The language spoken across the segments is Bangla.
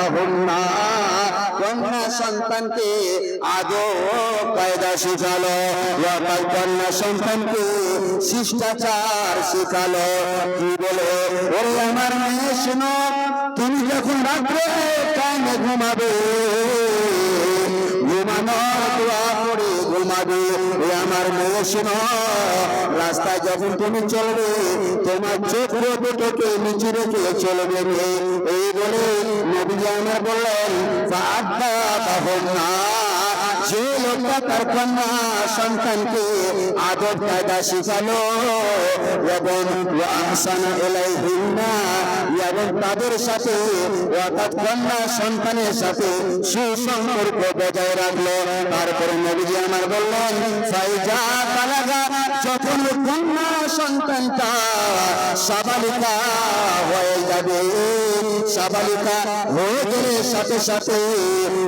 আদাবাহুন্না, কন্যা সন্তানকে আদব কায়দা শিখালো, কন্যা সন্তানকে শিষ্টাচার শিখালো। কি বলে, ওরে আমার মেয়ে শোনো, তুমি যখন রাত্রে কানে ঘুমাবে, ঘুমানোর দোয়া করে ঘুমাবে। আমার মেয়ে শোনো, রাস্তায় যখন তুমি চলবে, তোমার চোখ দুটোকে নিচে রেখে চলবে। এই বলে নবীজি আমার বললেন, যে লোকটা তার কন্যা সন্তানকে আদব কায়দা শিখালো এবং আহসানা ইলাইহিন্না, এবং তাদের সাথে অর্থাৎ কন্যা সন্তানের সাথে সুসম্পর্ক বজায় রাখলো। তারপরে নবীজি আমার বললেন, ফাইজা বালাগা, যখন কন্যা সন্তানটা সাবালিকা হয়ে যাবে, সাবালিকা হয়ে গেলে সাথে সাথে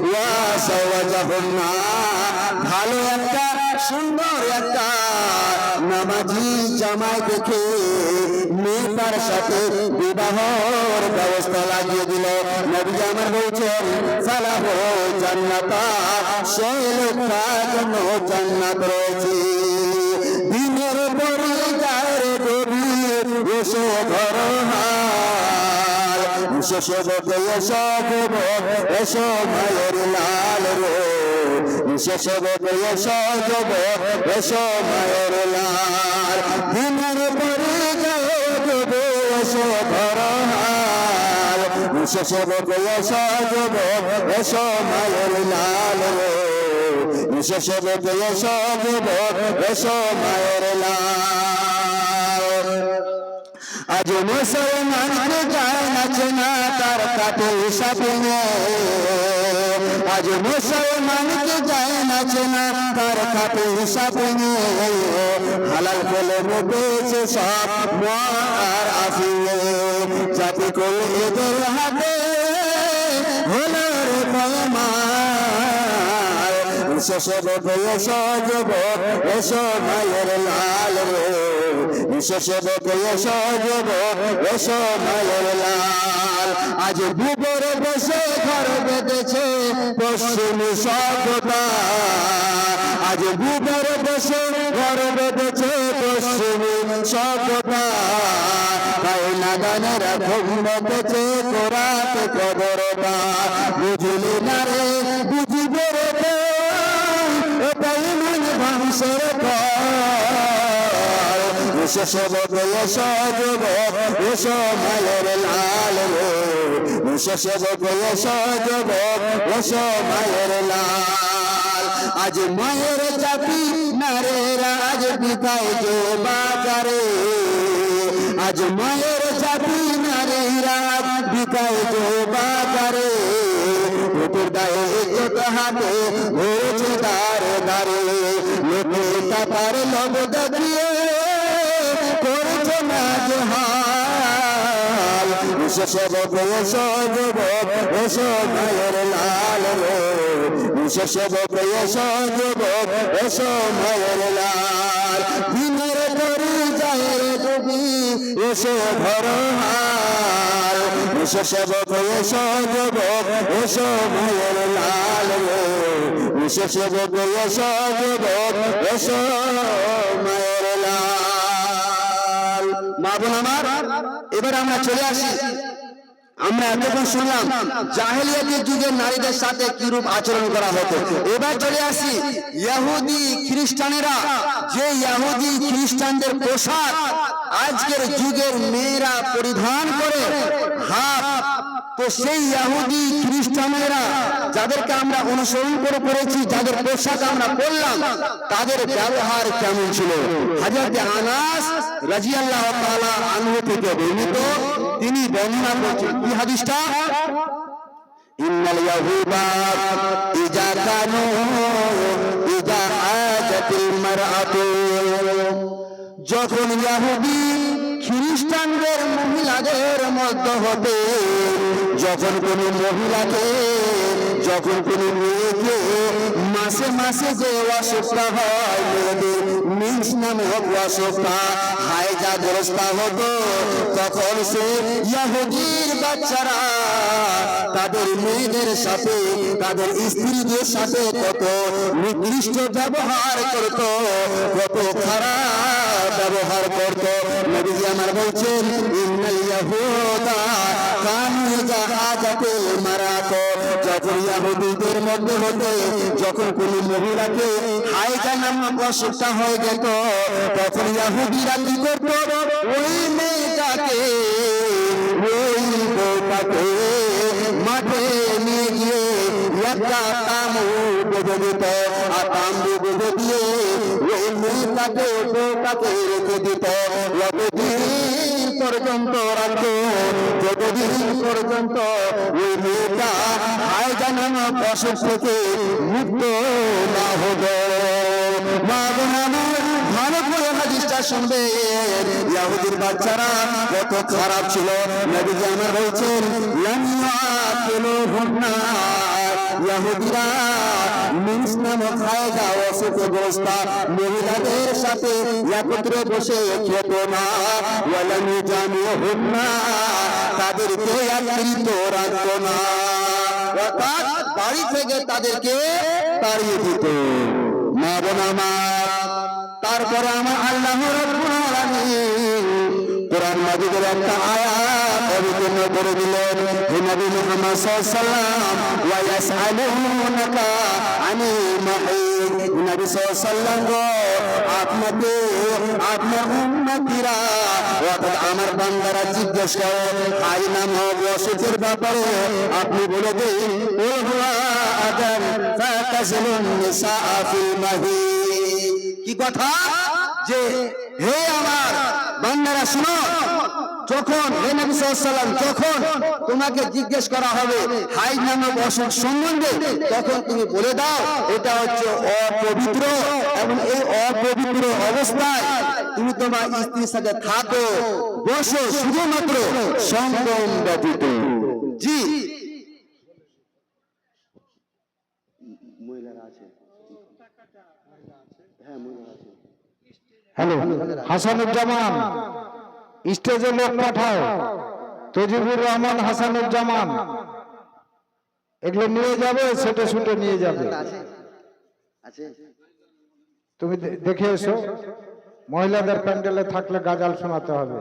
ওয়াসাওয়াজাহুন্না, ভালো একটা সুন্দর একটা নামাজি জামাই দেখে মেয়েটার সাথে বিবাহর ব্যবস্থা লাগিয়ে দিল। নবী আমার বলছেন, ফালাহু জান্নাতা, সেই লোকটার জন্য জান্নাত রয়েছে। দিনের পরে যায় গভীর, এসো ঘর হাল, এসো বকে এসো যুবক, এসো মায়ের লাল রে, এসো বকে এসো যুবক, এসো মায়ের লাল। দিনের পরে যায় গভীর, এসো ঘর হাল, এসো বকে এসো যুবক, এসো মায়ের লাল রে, এসো বকে এসো যুবক, এসো মায়ের লাল। আজ মুসলমানকে যায় নাচে না তার কাটে সাপিনে, আজ মুসলমানকে যায় নাচে না তার কাটে সাপিনে, হালাল বলে মুখেছে সব মার আফিয়ে, জাতি করে এদের হাতে হলো রে পয়মার, এসো বকে এসো যুবক, এসো মায়ের লাল রে, এসো বকে এসো যুবক, এসো মায়ের লাল। আজ বুবরে বসে ঘর বেঁধেছে পশ্চিমী সভ্যতা, আজ বুবরে বসে ঘর বেঁধেছে পশ্চিমী সভ্যতা, তাই নাগানেরা ঘুম বেঁধেছে কোরাতে কবরতা। বুঝলি না রে, বুঝিবে রে, এটাই মানে ধ্বংসের পর। এসো বকে এসো যুবক, এসো মায়ের লাল রে, এসো বকে এসো যুবক, এসো মায়ের লাল। আজ মায়ের জাতি নারীরা আজ বিকায় যে বাজারে, আজ মায়ের জাতি নারীরা বিকায় যে বাজারে, পেটের দায়ে ইজ্জত হাতে হয়েছে দাঁড়ে দাঁড়ে, লোকে টাকার লোভ দেখিয়ে করছে না জহাল। এসো বকে এসো যুবক, এসো মায়ের লাল রে, এসো বকে এসো যুবক, এসো মায়ের লাল। দিনের পরিচয়ের ডুবি এসো ঘর হাল, এসো বকে এসো যুবক, এসো মায়ের লাল রে, এসো বকে এসো যুবক, এসো মায়ের লাল। মা বোন আমার, এবার আমরা চলে আসি, আমরা এতক্ষণ শুনলাম জাহেলিয়াতের যুগের নারীদের সাথে কিরূপ আচরণ করা হতো। এবার চলে আসি ইহুদি খ্রিস্টানেরা, যে ইহুদি খ্রিস্টানদের পোশাক আজকের যুগের মেয়েরা পরিধান করে হাফ, তো সেই ইহুদি খ্রিস্টানেরা যাদেরকে আমরা অনুসরণ করে করেছি, যাদের পোশাক আমরা পরলাম, তাদের ব্যবহার কেমন ছিল। হযরত আনাস রাদিয়াল্লাহু তাআলা আনহু থেকে বর্ণিত, তিনি বর্ণনা করছেন কি হাদিসটা, ইন্নাল ইয়াহুদা ইজা কানু ইজা আজাতিল মারআতু, যখন ইহুদি খ্রিস্টানদের মহিলাদের মধ্য হতে যখন কোন মহিলাকে, যখন কোন মেয়েকে মাসে মাসে যে অসুখটা হয়, মেয়েদের মিন্স নামে অসুখটা হাইজাগ্রস্ত হতো, তখন সে ইহুদির বাচ্চারা তাদের মেয়েদের সাথে তাদের স্ত্রীদের সাথে কত নিকৃষ্ট ব্যবহার করত, কত খারাপ ব্যবহার করত। নবীজি আমার বলছেন ইন্নাল ইয়াহুদা কানু জাহাজাতিল মারাত, যখন ইহুদিদের মধ্যে হতে যখন কোন মহিলাকে হায়জা নামক অসুখটা হয়ে যেত, তখন ইহুদিরা কি করত, ওই মেয়েটাকে ওই বউটাকে মাঠে নিয়ে গিয়ে একটা তাঁবু বেঁধে দিত, আর তাঁবু বেঁধে দিয়ে ওই মেয়েটাকে বউটাকে রেখে দিত। যতদিন পর্যন্ত রাখতো, যতদিন পর্যন্ত ওই মেয়েটা হায়জা নামক অসুখ থেকে মুক্ত না হবে। মা বোন ভালো করে হাদিসটা শুনবে, ইহুদির বাচ্চারা কত খারাপ ছিল। নবীজি আমার বলছেন ইহুদিরা মিন্স নামক হায়জা অসুখগ্রস্ত মহিলাদের সাথে একত্রে বসে খেত না, ওয়ালামি জামিউহুন্না তাদেরকে একত্রিত রাখত না, অর্থাৎ বাড়ি থেকে তাদেরকে তাড়িয়ে দিত। মা বোন আমার, তারপরে আমার আল্লাহ রাব্বুল আলামিন কোরআন মাজিদের একটা আয়াত অবতীর্ণ করে দিলেন। হে নবী মুহাম্মদ সাল্লাল্লাহু আলাইহি ওয়াসাল্লাম, ওয়া ইয়াসআলুনাকা আনিল মাহিদ, নবী সাল্লাল্লাহু আলাইহি ওয়াসাল্লাম গো, আপনাকে আপনার উম্মতিরা অর্থাৎ আমার বান্দারা জিজ্ঞেস করে হাই নামক অসুখের ব্যাপারে, আপনি বলে দিন কুল হুয়া আযান ফাতাজিলুন নিসা ফিল মাহিদ। কি কথা যে হে আমার বান্দারা শুনো, যখন হে নবী সাল্লাল্লাহু আলাইহি ওয়াসাল্লাম যখন তোমাকে জিজ্ঞেস করা হবে হাইজ নামক অসুখ সম্বন্ধে, তখন তুমি বলে দাও এটা হচ্ছে অপবিত্র, এবং এই অপবিত্র অবস্থায় তুমি তোমার স্ত্রীর সাথে থাকো, বসো, শুধুমাত্র সঙ্গম ব্যতীত। জি হ্যালো, হাসানুজ্জামান স্টেজে লোক পাঠাও, তজিবুর রহমান, হাসানুজ্জামান এগুলো নিয়ে যাবে, সেটা শুটে নিয়ে যাবে। তুমি দেখে এসো, মহিলাদের প্যান্ডেলে থাকলে গাজাল শোনাতে হবে।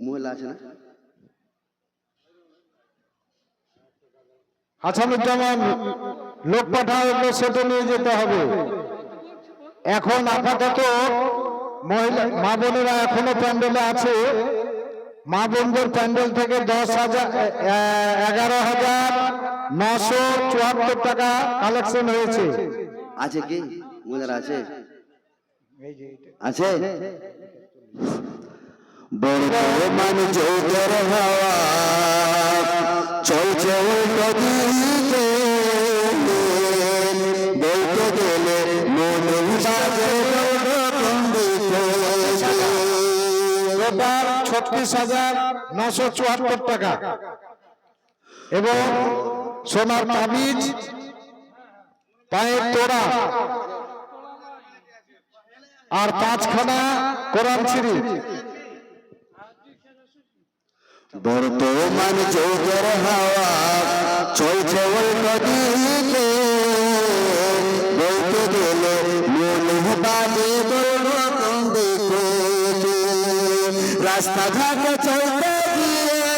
মহিলা আছে না? হাসানুজ্জামান লোক পাঠাও, এগুলো সেটা নিয়ে যেতে হবে। এখন আপাতত মহিলা মা বোনেরা এখনো প্যান্ডেলে আছে। মা বোনদের প্যান্ডেল থেকে 11,974 টাকা কালেকশন হয়েছে। আছে কি মহিলারা আছে? আছে বর্তমান যোগের হাওয়া চলছে নদীতে, বলতে গেলে মনে বাজে 36,974 টাকা, এবং সোনার তাবিজ, পায়ের তোড়া আর 5খানা কোরআন শরীফ। বর্তমান যোগের হাওয়া চলছে ওই নদীতে, বলতে গেলে মনে বাজে রাস্তাঘাটে চলতে গিয়ে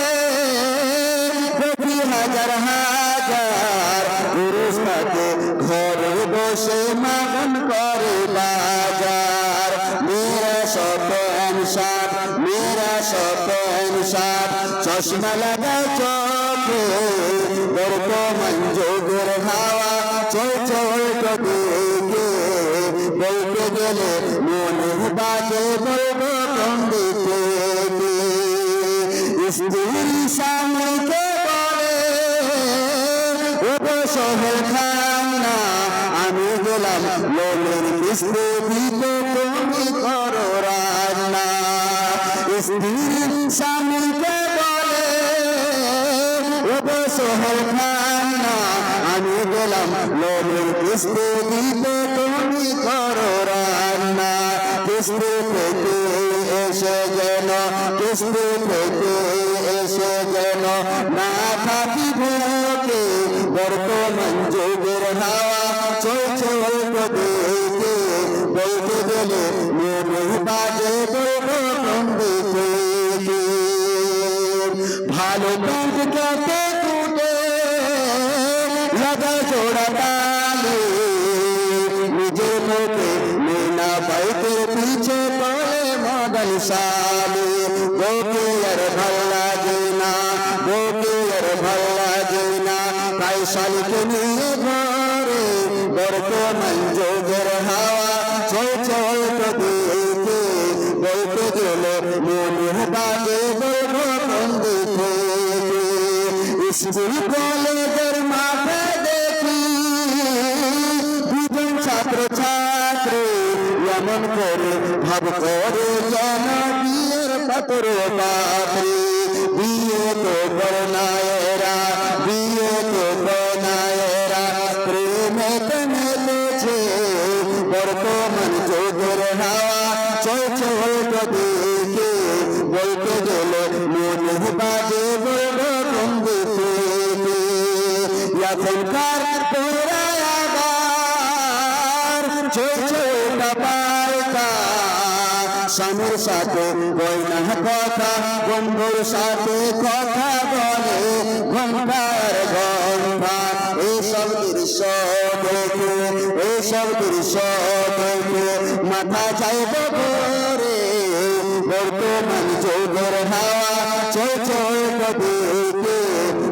দেখি হাজার হাজার পুরুষ থাকে ঘরে বসে মাগন করে বাজার। মেরা সব শার্ট, মেরা সব শার্ট, চশমা লাগায় চোখে, বর্তমান যোগের হাওয়া চলছে দিকে, বলতে গেলে মনে বাজে বলবো কোন দিকে। স্ত্রী স্বামীকে বলে ওগো সোহেল খান না, আমি গেলাম লোনের কিস্তি দিতে, তুমি করো রান্না। স্ত্রী স্বামীকে বলে ওগো সোহেল খান না, আমি গেলাম লোনের কিস্তি দিতে, তুমি করো রান্না। কিস্তি থেকে এসে যেন কিস্তি থেকে যোগের হাওয়া চলছে অল্প দিকে বলতে গেলে মনে বাজে বলবো কোন দিকে ভালো কাজ কাটে কুটে লাগা জোড়া তালে নিজের মুখে মেনা বাইকে পিছে বলে মডাল সালে গোকে আর ভাল লাগে না গোকে আর ভাল লাগে না তাই শালিকে নিয়ে ঘরে বর্তমান যোগের হাওয়া চলছে অল্প দিকে বলতে গেলে মনে বাজে বলবো কোন দিকে স্কুল কলেজের মাঠে দেখি দুজন ছাত্র ছাত্রী এমন করে ভাব করে যেন বিয়ের পাত্র পাত্রী বিয়ে তো বর্ণায়েরা বিয়ে তো বর্ণায়েরা প্রেমে মেলেছে বর্তমান যোগের হাওয়া চলছে অল্প দিকে বলতে গেলে মনে বাজে বলবো কোন দিকে এখনকার তোরাই আবার চলছে পাল্টা স্বামীর সাথে বইনা কথা বন্ধুর সাথে কথা বলে ঘন্টার ঘন্টা এইসব দৃশ্য দেখে এইসব দৃশ্য দেখে মাথা যাইব ঘরে বর্তমান যোগের হাওয়া চলছে দিকে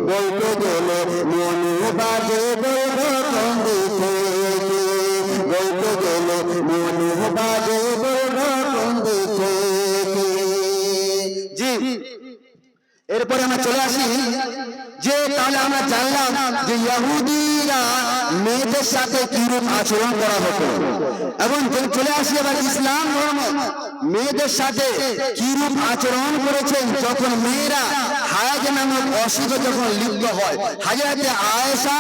বলতে গেলে মনে বাজে বলবো কোন দিকে বলতে গেলে মনে বাজে বলবো কোন দিকে জি এরপরে আমরা চলে আসি যে তাহলে আমরা জানলাম যে ইহুদিরা মেয়েদের সাথে কিরূপ আচরণ করা হতো এবং চলে আসি এবার ইসলাম ধর্ম মেয়েদের সাথে কিরূপ আচরণ করেছেন যখন মেয়েরা হায়াজ নামক অসুখে যখন লিপ্ত হয় হযরতে আয়েশা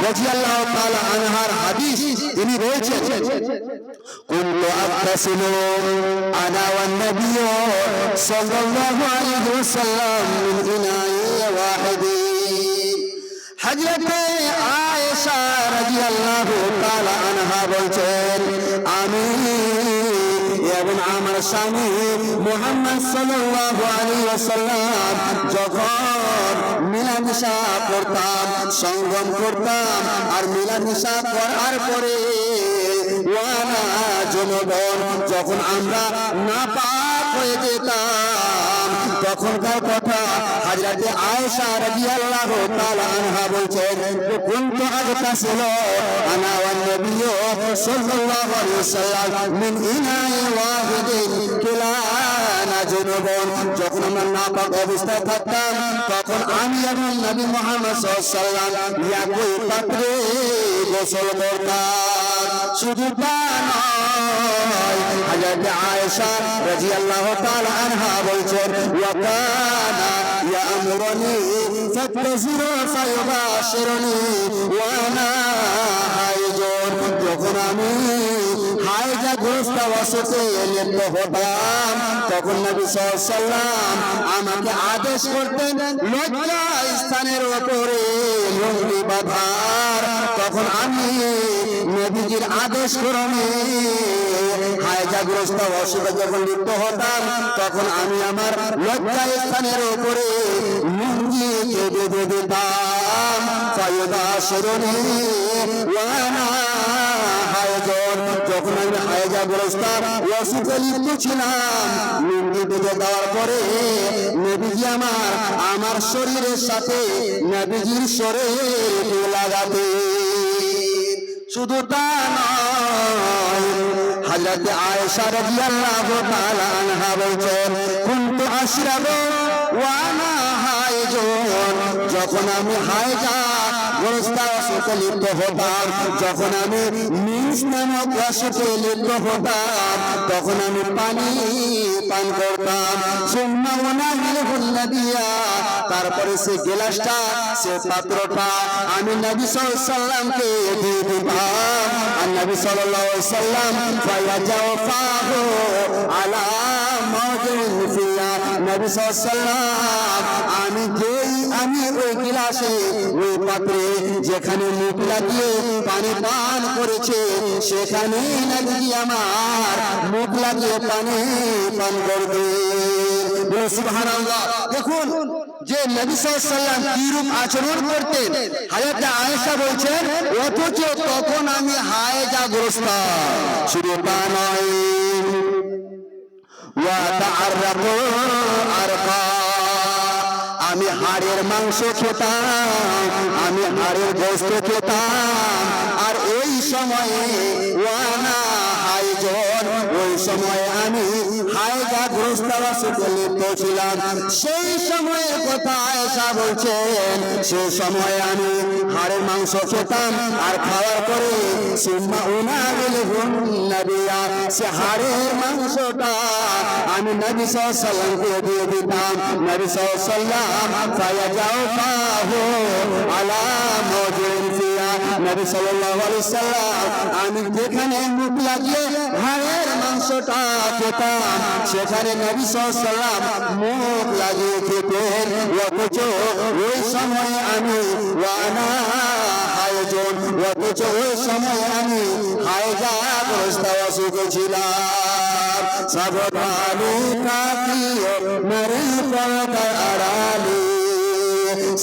রাদিয়াল্লাহু তাআলা আনহার হাদিস তিনি রয়েছেন কুনতু আক্তাসিলু আনা ওয়ান নবী সাল্লাল্লাহু আলাইহি ওয়াসাল্লাম মিন ইনাই ওয়াহিদি হযরতে আয়েশা রাদিয়াল্লাহু তাআলা আনহা বলছেন আমি এবং আমার স্বামী মুহাম্মদ সাল্লাল্লাহু আলাইহি ওয়াসাল্লাম যখন মিলামিশা করতাম সঙ্গম করতাম আর মিলামিশা করার পরে ওয়ানা জুনুবন যখন আমরা নাপাক হয়ে যেতাম তখনকার কথা হযরতে আয়েশা রাদিয়াল্লাহু তাআলা আনহা বলছেন কুনতু আগতাসিলু আনা ওয়ান নবী সাল্লাল্লাহু আলাইহি ওয়াসাল্লাম মিন ইনাই ওয়াহিদিন কিলানা জুনুবন যখন আমরা নাপাক অবস্থায় থাকতাম তখন আমি এবং নবী মুহাম্মদ সাল্লাল্লাহু আলাইহি ওয়াসাল্লাম একই পাত্রে গোসল করতাম শুধু তা নয় হযরতে আয়েশা রাদিয়াল্লাহু তাআলা আনহা বলছেন ওয়া কানা ইয়ামুরুনি ফাতাজিরু ফায়ুবাশিরুনি ওয়া আনা হাইজুন যখন আমি হায়জাগ্রস্ত অবস্থাতে লিপ্ত হতাম তখন নবী সাল্লাল্লাহু আলাইহি ওয়াসাল্লাম আমাকে আদেশ করতেন লজ্জা স্থানের উপরে লুঙ্গি বাঁধার তখন আমি নবীজির আদেশ ক্রমে হায়জাগ্রস্ত অসুখে যখন লিপ্ত হতাম তখন আমি আমার লজ্জা স্থানের উপরে লুঙ্গি বেঁধে দিতাম ফায়ুবাশিরুনি ওয়া আনা হায়জুন যখন আমি হায়জাগ্রস্ত অসুখে লিপ্ত ছিলাম লুঙ্গি বেঁধে দেওয়ার পরে নবীজি আমার শরীরের সাথে নবীজির শরীরে লাগাতে শুধু তা নয় হযরতে আয়েশা রাদিয়াল্লাহু তাআলা আনহা বলছেন কুনতু আশরাবু ওয়া আনা হায়জুন যখন আমি হায়জা গ্রস্ত অসুখে লিপ্ত হতাম যখন আমি মিন্স নামক অসুখে লিপ্ত হতাম তখন আমি পানি পান করতাম সুম্মা উনাহিলুল নবিয়া তারপরে সে গ্লাসটা সে পাত্রটা আমি নবী সাল্লাল্লাহু আলাইহি ওয়াসাল্লামকে দিয়ে দিতাম আর নবী সাল্লাল্লাহু আলাইহি ওয়াসাল্লাম ফায়াজাফাহু আলা মাউজিন ফিয়া নবী সাল্লাল্লাহু আলাইহি ওয়াসাল্লাম আমি ওই গিলাস আসে ওই পাত্রে যেখানে মুখ লাগিয়ে পানি পান করেছে সেখানে নাকি আমার মুখ লাগিয়ে পানি পান করবে। বলো সুবহানাল্লাহ। দেখুন যে নবী সাল্লাল্লাহু আলাইহি ওয়াসাল্লাম কি রূপ আচরণ করতেন। হযরত আয়েশা বলছেন অথচ তখন আমি হায়েজাগ্রস্ত। শুধু তা নয়, ওয়াতাআররাকু আরকা, আমি হাড়ের মাংস খেতাম, আমি হাড়ের গোশত খেতাম। আর ওই সময়ে ওয়ানা হাইজন, ওই সময় আমি হায়জাগ্রস্ত অবস্থায় লিপ্ত ছিলাম। সেই সময়ের কথা আয়েশা বলছেন, সেই সময় আমি হাড়ের মাংস খেতাম আর খাওয়ার পরে সুম্মা উনাবিলহুন নাবিয়া, সে হাড়ের মাংসটা আমি নবী সাল্লাল্লাহু আলাইহি ওয়াসাল্লামকে দিয়ে দিতাম। নবী সাল্লাল্লাহু আলাইহি ওয়াসাল্লাম ফায়াজাউফাহু আলা মাওজিন ফিয়া, নবী সাল্লাল্লাহু আলাইহি ওয়াসাল্লাম আমি যেখানে মুখ লাগিয়ে হাড়ের মাংসটা খেতাম সেখানে নবী সাল্লাল্লাহু আলাইহি ওয়াসাল্লাম মুখ লাগিয়ে খেতেন। অথচ ওই সময় আমি ওয়ানা হায়জন, অথচ ওই সময় আমি হায়জাগ্রস্ত অবস্থায় ছিলাম। সাবধানে থাকিও নারী পর্দার আড়ালে,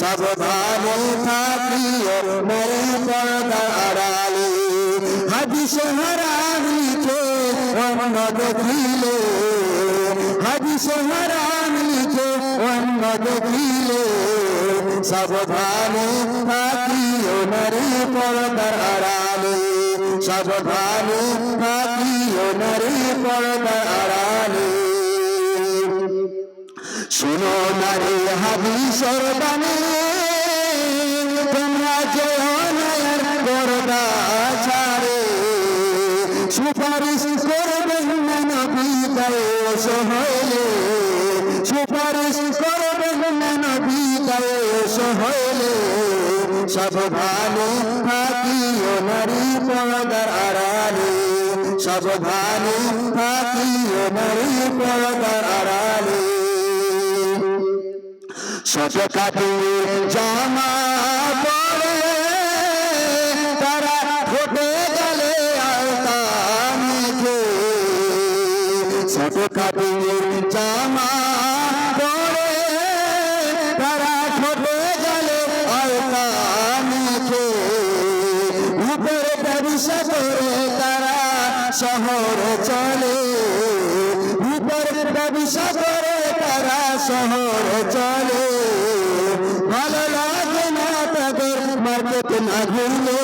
সাবধানে থাকিও নারী পর্দার আড়ালে। হাদিসে হারাম লিখে অন্য দেখিলে, হাদিসে হারাম লিখে অন্য দেখিলে, সাবধানে থাকিও নারী পর্দার আড়ালে, সাবধানে থাকিও নারী পর্দার আড়ালে। শুনো নারী হাদিসের বাণী, তোমরা যেও না আর পর্দা ছাড়ে। সুপারিশ করবেন না নবী দায়েশ হইলে, সুপারিশ করবেন না নবী দায়েশ হইলে। সাবধানে থাকিও নারী পর্দার আড়ালে, সাবধানে থাকিও নারী পর্দার আড়ালে। শতকাতে জামা পরে তারা ঠোঁটে গেলে আলতা মেখে, শতকাতে জামা পরে তারা ঠোঁটে গেলে আলতা মেখে। উপরে ব্যবসা করে তারা শহরে চলে, উপরে ব্যবসা করে তারা শহরে চলে। ভালো লাগে না তাদের মার্কেট না ঘুরলে।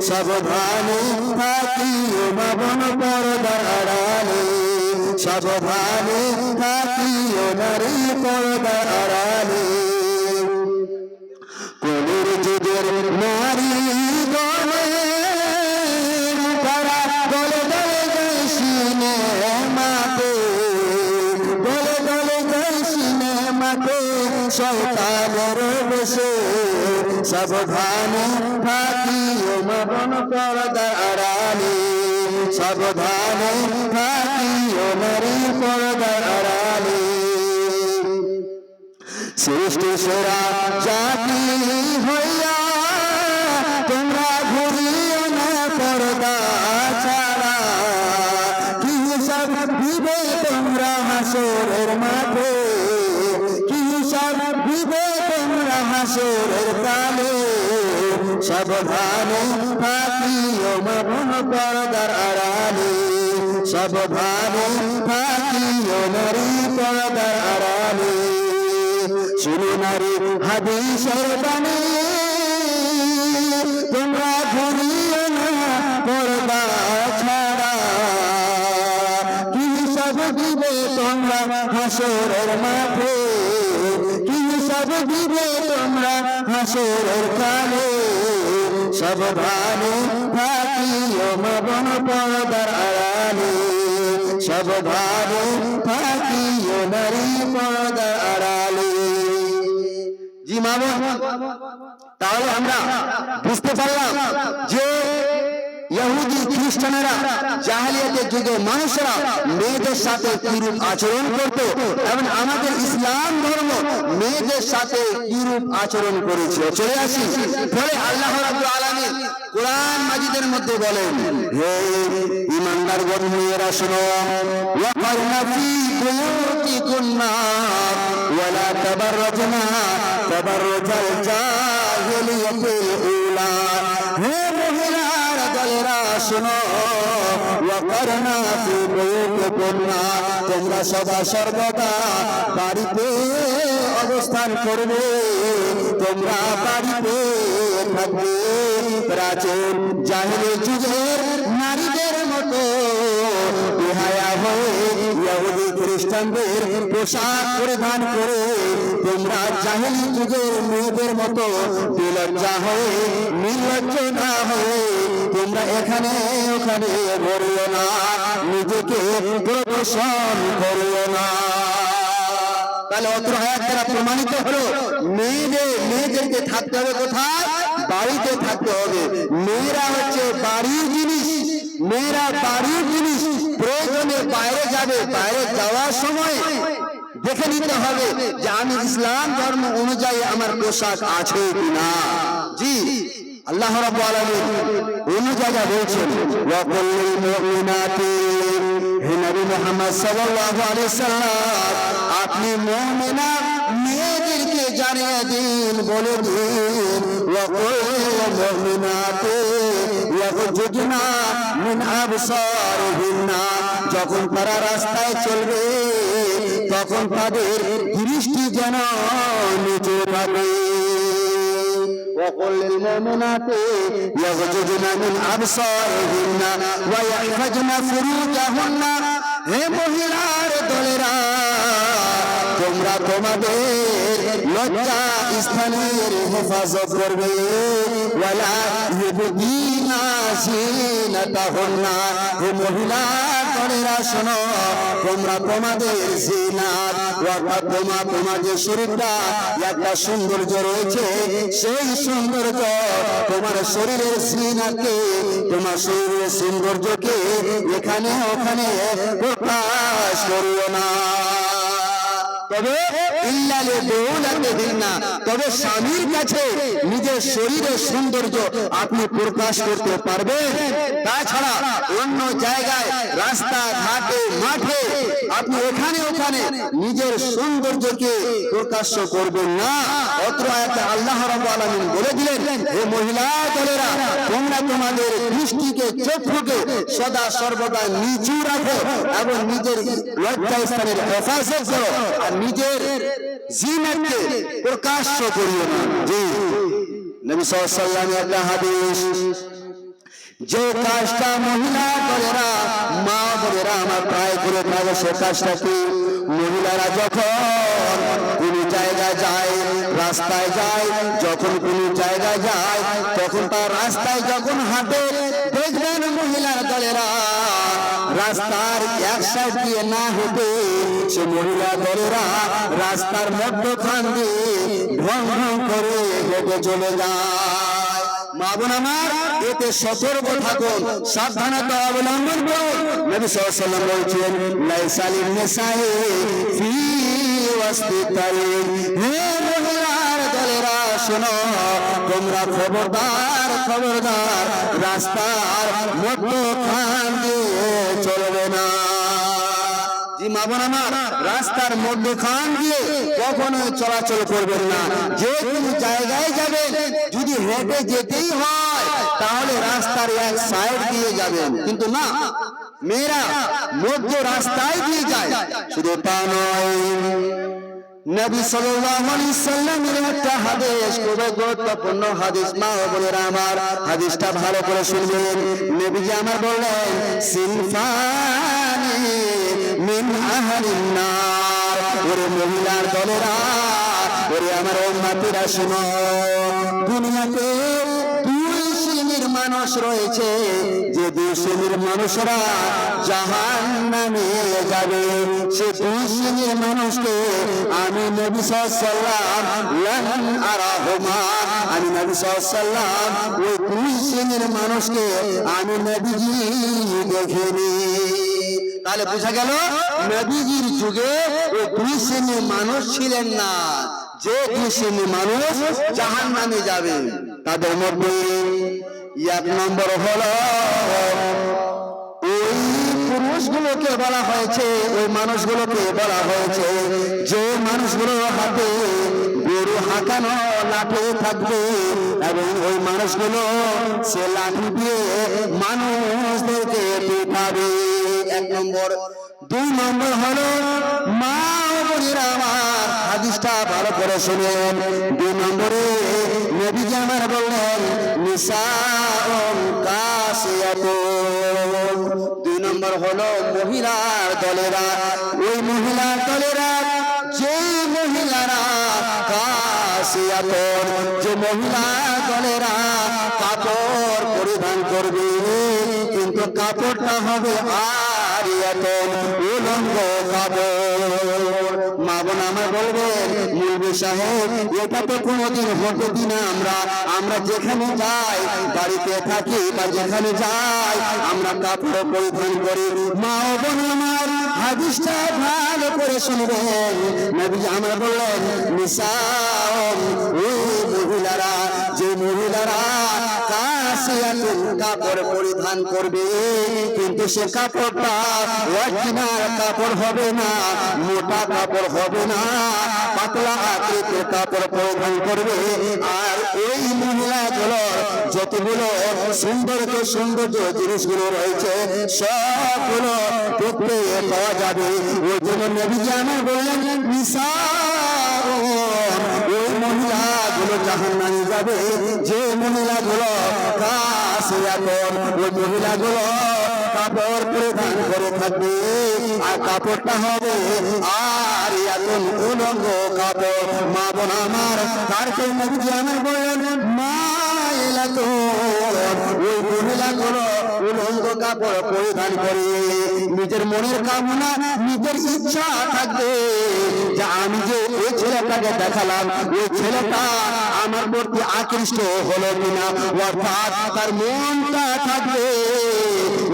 সাবধানে থাকিও মা বোন পর্দার আড়ালে, সাবধানে থাকিও নারী পর্দার আড়ালে। কোলের যুগের নারী গলে তারা গলে গলে যায় সিনেমাতে, গলে গলে যায় সিনেমাতে শয়তানের বেশে। সাবধানে থাকিও মা বোন পর্দার আড়ালে, সাবধানে থাকিও নারী পর্দার আড়ালে। সৃষ্টি সেরা জাতি হইয়া তোমরা ঘুরিও না পর্দা ছাড়া। কি হিসাব দিবে তোমরা হাসরের মাঠে, কি হিসাব দিবে তোমরা হাসরের কালে। সাবধানে থাকিও মা বোন পর্দার আড়ালে, সাবধানে থাকিও নারী পর্দার আড়ালে। শুনো নারী হাদিসের বাণী, তোমরা ঘুরিও না পর্দা ছাড়া। কি হিসাব দিবে তোমরা হাসরের মাঠে, কি হিসাব দিবে তোমরা হাসরের কালে। সাবধানে থাকিও মা বোন পর্দার আড়ালে, সাবধানে থাকিও নারী পর্দার আড়ালে। জি মা বোন, তাহলে আমরা বুঝতে পারলাম যে ইহুদি খ্রিস্টানেরা জাহেলিয়াতের যুগে মানুষেরা মেয়েদের সাথে কিরূপ আচরণ করত এবং আমাদের ইসলাম ধর্ম মেয়েদের সাথে কিরূপ আচরণ করেছে। চলে আসি, ফলে আল্লাহ রাব্বুল আলামিন কোরআন মাজিদের মধ্যে বলেন, হে ঈমানদারগণ মেয়েরা শোনো, ওয়াকারনা ফী বুয়ুতিকুন্না ওয়ালা তাবাররাজনা তাবাররুজাল জাহিলিয়াতিল উলা। হে মহিলার দলেরা শোনো, ওয়াকারনা ফী বুয়ুতিকুন্না, তোমরা সদা সর্বদা বাড়িতে অবস্থান করবে, তোমরা বাড়িতে থাকবে, প্রাচীন জাহেলি যুগের নারীদের মতো বেহায়া হয়ে ইহুদি খ্রিস্টানদের পোশাক পরিধান করে তোমরা জাহেলি যুগের মেয়েদের মতো বেলজ্জা হয়ে নির্লজ্জ না হয়ে তোমরা এখানে ওখানে ঘুরিও না, নিজেকে প্রদর্শন করিও না। তাহলে অত্র আয়াত দ্বারা প্রমাণিত হলো মেয়েদেরকে থাকতে হবে কোথায়? বাড়িতে থাকতে হবে। মেয়েরা হচ্ছে বাড়ির জিনিস, মেয়েরা বাড়ির জিনিস। প্রয়োজনে বাইরে যাবে, বাইরে যাওয়ার সময় দেখে নিতে হবে যে আমি ইসলাম ধর্ম অনুযায়ী আমার পোশাক আছে কিনা। জি, আল্লাহ রাব্বুল আলামিন অন্য জায়গায় বলছেন, ওয়া কুল্লিল মুমিনাতি, হে নবী মুহাম্মদ সাল্লাল্লাহু আলাইহি সাল্লাম আপনি মুমিনা মেয়েদেরকে জানিয়ে দিন, বলে দিন, ওয়া কুল্লিল মুমিনাতি ইয়াগজুজনা মিন আবসারিহিন্না, যখন তারা রাস্তায় চলবে তখন তাদের দৃষ্টি যেন নিচু থাকে। وقل للمؤمنات يغضضن من أبصارهن ويحفظن فروجهن। হে মহিলার দলেরা, তোমরা তোমাদের লজ্জা স্থানের হেফাজত করবে, ওয়ালা ইউবদিনা জিনাতাহুন্না। হে মহিলার দলেরা শোনো, তোমরা তোমাদের জিনাত অর্থাৎ তোমাদের শরীরটা একটা সৌন্দর্য রয়েছে, সেই সৌন্দর্য তোমার শরীরের জিনাতকে, তোমার শরীরের সৌন্দর্যকে এখানে ওখানে প্রকাশ করিও না। তবে ইল্লালে বেউলাতিহিন্না, তবে স্বামীর কাছে নিজের শরীরের সৌন্দর্য আপনি প্রকাশ করতে পারবেন। তাছাড়া অন্য জায়গায় রাস্তা ঘাটে মাঠে আপনি এখানে ওখানে নিজের সৌন্দর্যকে প্রকাশ করবেন না। অত্র আয়াতে আল্লাহ রাব্বুল আলামিন বলে দিলেন, হে মহিলা দলেরা, তোমরা তোমাদের দৃষ্টিকে চক্ষুকে সদা সর্বদা নিচু রাখো এবং নিজের লজ্জা স্থানের হেফাজত করো, আর নিজের জিনাতকে প্রকাশ করিও না। জি, নবী সাল্লাল্লাহু আলাইহি ওয়াসাল্লাম একটা হাদিস, যে কাজটা মহিলা দলেরা, মা বোনেরা আমার প্রায় করে থাকে, সে কাজটা কি? মহিলারা যখন কোন জায়গায় যায়, রাস্তায় যায়, যখন কোন জায়গায় যায় তখন তার রাস্তায় যখন হাঁটে দেখবেন মহিলার দলেরা রাস্তার এক সাইড দিয়ে না হেঁটে সে মহিলা দলেরা রাস্তার মধ্যখান দিয়ে ঢং ঢং করে হেঁটে চলে যায়। মা বোন আমার, এতে সতর্ক থাকুন, সাবধানতা অবলম্বন করুন। নবী সাল্লাল্লাহু আলাইহি ওয়াসাল্লাম বলেছেন, লাইসা লিন-নিসাই ফি ওয়াসতিতাইন। হে মহিলার দলেরা শোনো, তোমরা খবরদার খবরদার রাস্তার মধ্যখান দিয়ে চলবে না। জি মা বোন আমার, রাস্তার মধ্যখান দিয়ে কখনো চলাচল করবেন না। যে কোনো জায়গায় যাবেন, যদি হেঁটে যেতেই হয় তাহলে রাস্তার এক সাইড দিয়ে যাবেন, কিন্তু না, মেয়েরা মধ্য রাস্তায় দিয়ে যায়। শুধু তা নয়, নবী সাল্লাল্লাহু আলাইহি সাল্লামের একটা হাদিস, খুব গুরুত্বপূর্ণ হাদিস। মা ও বোনেরা আমার, হাদিসটা ভালো করে শুনবেন। নবীজি আমার বললেন, সিনফানি মিন আহলিন নার। ওরে মহিলার দলেরা, ওরে আমার উম্মতিরা শোনো, দুনিয়াতে দুই শ্রেণীর মানুষ মানুষ রয়েছে যে দুই শ্রেণীর মানুষরা জাহান্নামে যাবে। সে দুই শ্রেণীর মানুষকে আমি নবী সাল্লাল্লাহু আরাহুমা, আমি নবী সাল্লাল্লাহু ওই দুই শ্রেণীর মানুষকে আমি নবীজি দেখিনি। তাহলে বোঝা গেল নবীজির যুগে ওই দুই শ্রেণীর মানুষ ছিলেন না, যে দুই শ্রেণীর মানুষ জাহান্নামে যাবে। তাদের মধ্যে এক নম্বর হলো ওই পুরুষগুলোকে বলা হয়েছে, ওই মানুষগুলোকে বলা হয়েছে যে মানুষগুলোর হাতে গরু হাঁকানো লাঠি থাকবে এবং ওই মানুষগুলো সে লাঠি দিয়ে মানুষদেরকে পিটাবে। এক নম্বর। দুই নম্বর হলো মা ও বোনেরা আমার, হাদিসটা ভালো করে শুনেন। দুই নম্বরে নবীজি আমার বললেন নিসাউন কাসিয়াতুন। দুই নম্বর হলো মহিলার দলেরা, ওই মহিলার দলেরা যে মহিলারা কাসিয়াতুন, যে মহিলা দলেরা কাপড় পরিধান করবে কিন্তু কাপড়টা হবে আরিয়াতুন, উলঙ্গ কাপড়। মা বোন আমার বলবেন মুলবি সাহেব এটা তো কোনোদিন হতে দিন আমরা যেখানে যাই, বাড়িতে থাকি বা যেখানে যাই আমরা কাপড় পরিধান করি। মা বোন আমার হাদিসটা ভালো করে শুনবেন। নবী আমার বললেন নিসাউন, ওই মহিলারা যে মহিলারা কাসিয়াতুন কাপড় পরিধান করবে কিন্তু সে কাপড়টা অরিজিনাল কাপড় হবে না, মোটা কাপড় হবে না, পাতলা আকৃতির কাপড় পরিধান করবে। আর ওই মহিলাগুলো যতগুলো সৌন্দর্য জিনিসগুলো রয়েছে সবগুলো দেখতে পাওয়া যাবে। ওই জন্য নবীজি আমার বললেন নিসাউন, ওই মহিলাগুলো জাহান্নামে যাবে যে মহিলাগুলো কাসিয়াতুন, ওই মহিলাগুলো কাপড় পরিধান করে থাকবে আর কাপড়টা হবে আরিয়াতুন, উলঙ্গ কাপড়। মা বোন আমার তারপরে নবীজি আমার বললেন মাইলাতুন, ওই মহিলাগুলো উলঙ্গ কাপড় পরিধান করে নিজের মনের কামনা নিজের ইচ্ছা থাকবে যে আমি যে ওই ছেলেটাকে দেখালাম ওই ছেলেটা আমার প্রতি আকৃষ্ট হলো কিনা, অর্থাৎ তার মনটা থাকবে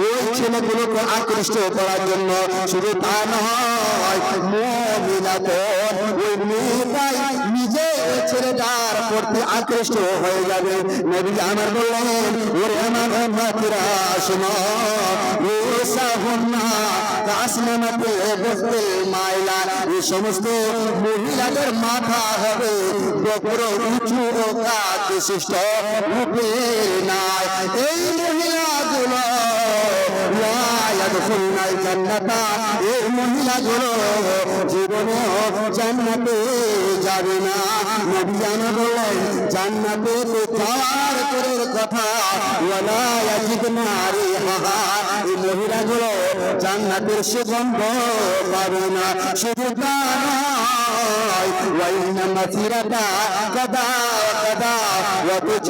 ওই ছেলেগুলোকে আকৃষ্ট করার জন্য। শুধু তা নয়, মুমিনাতুন, ওই মেয়েটাই নিজে ওই ছেলেটার প্রতি আকৃষ্ট হয়ে যাবে। নবী আমার বললেন ওরে আমার উম্মতিরা শোনো, ওসাহুন্না কাসনামাতে বস্তিল মাইলা, এই সমস্ত মহিলাদের মাথা হবে বক্র উঁচু ও কাত বিশিষ্ট রূপে নাই। এই মহিলাগুলো লা ইয়াদখুলুনাল জান্নাতা, এই মহিলাগুলো জীবনে জান্নাতে যাবে না। নবী জানা বললেন জান্নাতে তো যাওয়ার তোর কথা, ওয়ালা ইয়াজিদনা রিহা, এই মহিলাগুলো জান্নাতের সুগন্ধ পাবে না। শুধু তা নয়, ওয়াইনা মাসিরাতা কাদা কাদা, অথচ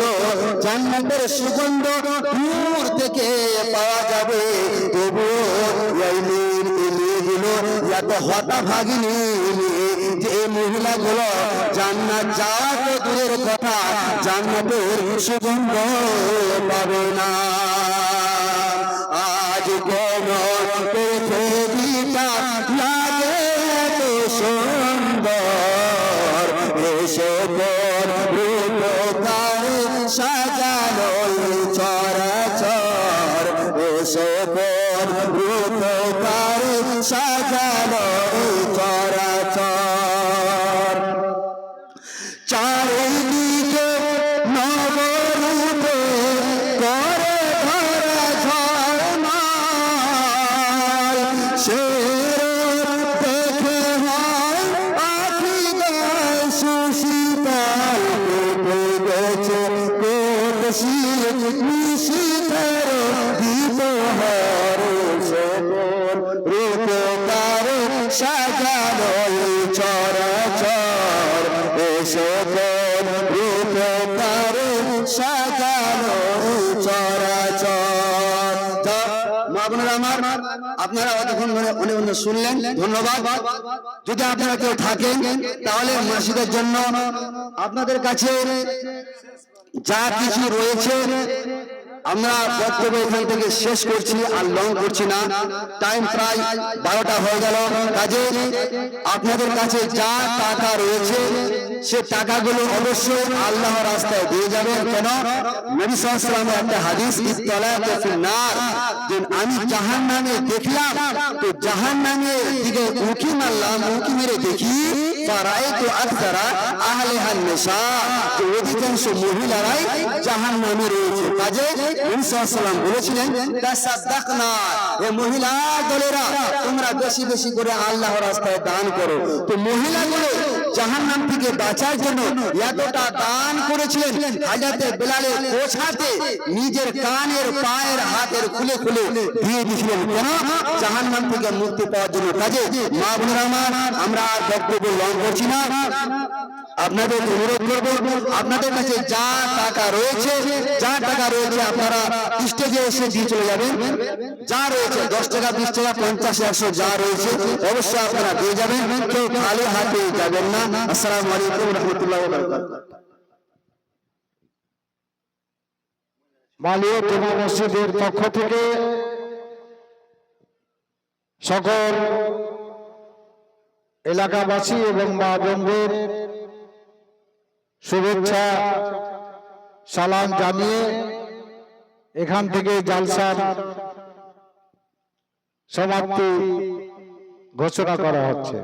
জান্নাতের সুগন্ধ দূর থেকে পাওয়া যাবে। তবুও এই মেয়েগুলো এত হতভাগিনী যে মহিলাগুলো জান্নাত যাওয়া তো দূরের কথা, জান্নাতের সুগন্ধ পাবে না। আজ কোন পৃথিবীটা লাগে তো সুন্দর, এসো কোন রূপকারে সাজানো চরাচর, এসো কোন রূপকারে সাজানো চরাচর। চারিদিকে নবরূপে করে ধরা ঝলমল, সে দেখে হয় আখি গায় সুশীতল, কেটে গেছে কোট শীত নিশীথের দ্বীপহর, সকল রূপকার সাজানো চরাচর, সকল রূপকার সাজানো চরাচর। আপনারা অতক্ষণ ধরে অনেক অনেক শুনলেন, ধন্যবাদ। যদি আপনারা কেউ থাকেন তাহলে মসজিদের জন্য আপনাদের কাছে যা কিছু রয়েছে আমরা বক্তব্য এখান থেকে শেষ করছি, আর লং করছি না, টাইম প্রায় 12টা হয়ে গেল। কাজে আপনাদের কাছে যা টাকা রয়েছে সে টাকাগুলো অবশ্যই আল্লাহর রাস্তায় দিয়ে যাবেন। কেন? নবী সাল্লাল্লাহু আলাইহি ওয়াসাল্লামের একটা হাদিস, ইত্তালাতু ফিন্নার, যে আমি জাহান্নামে দেখলাম, তো জাহান্নামের দিকে উঁকি মারলাম, উঁকি মেরে দেখি ফারাইতু আকসারা আহলিহান নিসা, যে অধিকাংশ মহিলারাই জাহান্নামে রয়েছে। কাজে নবী সাল্লাল্লাহু আলাইহি ওয়াসাল্লাম বলেছিলেন, তাসাদদাকনা, এ মহিলা দলেরা তোমরা বেশি বেশি করে আল্লাহর রাস্তায় দান করো। তো মহিলাগুলো জাহান্নাম থেকে বাঁচার জন্য এতটা দান করেছিলেন, হাজরতে বেলালের পোছাতে নিজের কানের পায়ের হাতের খুলে খুলে দিয়ে দিয়েছিলেন। কেন? জাহান্নাম থেকে মুক্তি পাওয়ার জন্য। কাজে মা বোনেরা আমার, আমরা আর বক্তব্য লং করছি না, আপনাদের অনুরোধ করবো, আপনাদের কাছে যা টাকা রয়েছে আপনারা স্টেজে এসে দিয়ে চলে যাবেন। যা রয়েছে 10 টাকা, 20 টাকা, 50, 100 যা রয়েছে অবশ্যই আপনারা দিয়ে যাবেন, কেউ খালি হাতে যাবেন না। আসসালামু আলাইকুম রহমতুল্লাহ ওয়া বারাকাতুহু। মালিয়া জুমা মসজিদের পক্ষ থেকে সকল এলাকাবাসী এবং মা বোনদের শুভেচ্ছা সালাম জানিয়ে এখান থেকে জালসার সমাপ্তি ঘোষণা করা হচ্ছে।